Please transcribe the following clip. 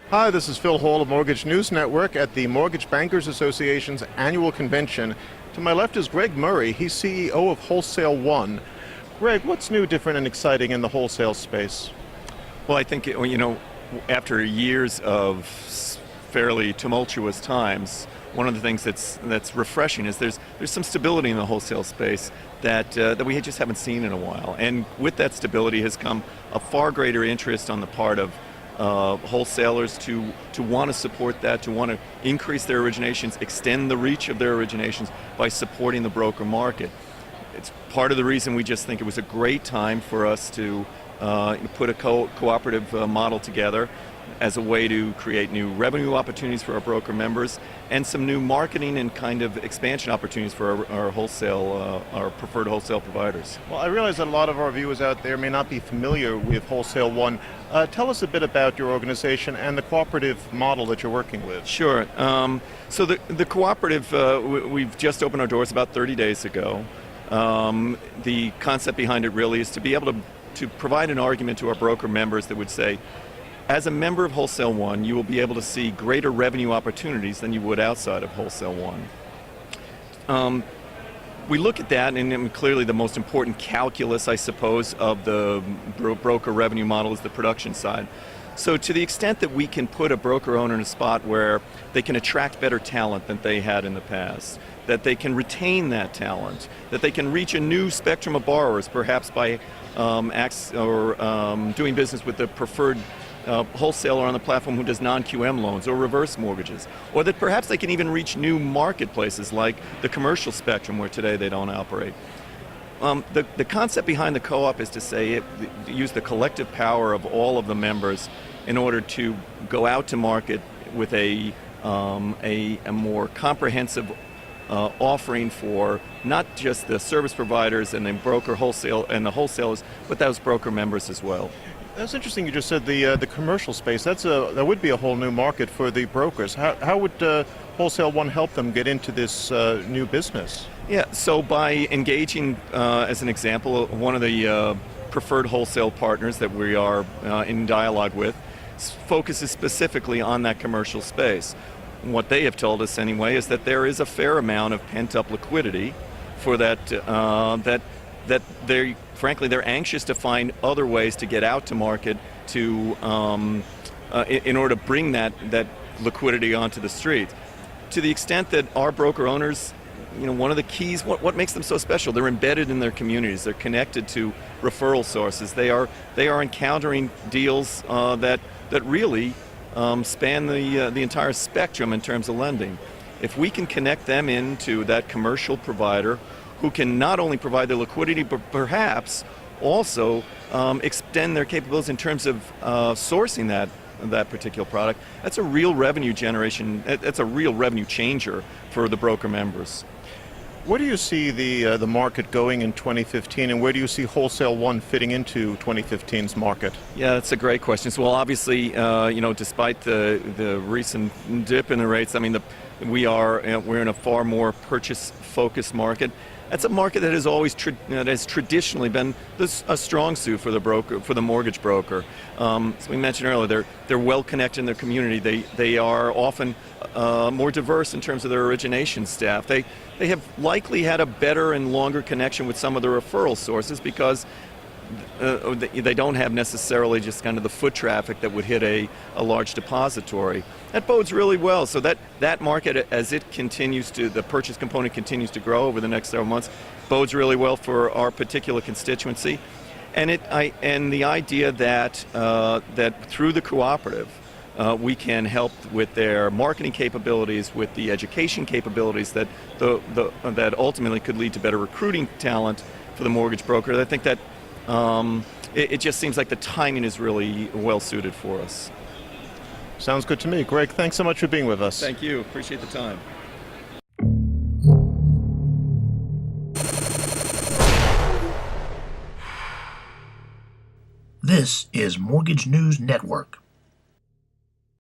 Hi, this is Phil Hall of Mortgage News Network at the Mortgage Bankers Association's annual convention. To my left is Greg Murray. He's CEO of Wholesale One. Greg, what's new, different, and exciting in the wholesale space? Well, I think, after years of fairly tumultuous times, one of the things that's refreshing is there's some stability in the wholesale space that we just haven't seen in a while. And with that stability has come a far greater interest on the part of wholesalers to want to support that, to want to increase their originations, extend the reach of their originations by supporting the broker market. It's part of the reason we just think it was a great time for us to put a cooperative model together as a way to create new revenue opportunities for our broker members and some new marketing and kind of expansion opportunities for our preferred wholesale providers. Well, I realize that a lot of our viewers out there may not be familiar with Wholesale One. Tell us a bit about your organization and the cooperative model that you're working with. Sure. So the cooperative, we've just opened our doors about 30 days ago. The concept behind it really is to be able to provide an argument to our broker members that would say, as a member of Wholesale One, you will be able to see greater revenue opportunities than you would outside of Wholesale One. We look at that, and clearly the most important calculus, I suppose, of the broker revenue model is the production side. So to the extent that we can put a broker owner in a spot where they can attract better talent than they had in the past, that they can retain that talent, that they can reach a new spectrum of borrowers, perhaps by doing business with the preferred wholesaler on the platform who does non-QM loans or reverse mortgages, or that perhaps they can even reach new marketplaces like the commercial spectrum where today they don't operate. The concept behind the co-op is to say use the collective power of all of the members in order to go out to market with a more comprehensive offering for not just the service providers and the broker wholesale and the wholesalers, but those broker members as well. That's interesting. You just said the commercial space. That would be a whole new market for the brokers. How would Wholesale One help them get into this new business? Yeah. So by engaging, as an example, one of the preferred wholesale partners that we are in dialogue with focuses specifically on that commercial space. What they have told us anyway is that there is a fair amount of pent-up liquidity for that they're anxious to find other ways to get out to market to in order to bring that liquidity onto the street. To the extent that our broker owners, one of the keys, what makes them so special, they're embedded in their communities, they're connected to referral sources, they are encountering deals that really span the entire spectrum in terms of lending. If we can connect them into that commercial provider who can not only provide the liquidity, but perhaps also extend their capabilities in terms of sourcing that particular product, that's a real revenue generation, that's a real revenue changer for the broker members. Where do you see the market going in 2015, and where do you see Wholesale One fitting into 2015's market? Yeah, that's a great question. So, well, obviously, despite the recent dip in the rates, I mean, we're in a far more purchase-focused market. That's a market that has traditionally been a strong suit for the mortgage broker. As we mentioned earlier, they're well connected in their community. They are often more diverse in terms of their origination staff. They have likely had a better and longer connection with some of the referral sources because they don't have necessarily just kind of the foot traffic that would hit a large depository. That bodes really well. So that market, as it continues the purchase component continues to grow over the next several months, bodes really well for our particular constituency. And the idea that through the cooperative, we can help with their marketing capabilities, with the education capabilities that ultimately could lead to better recruiting talent for the mortgage broker. I think that it just seems like the timing is really well suited for us. Sounds good to me. Greg, thanks so much for being with us. Thank you. Appreciate the time. This is Mortgage News Network.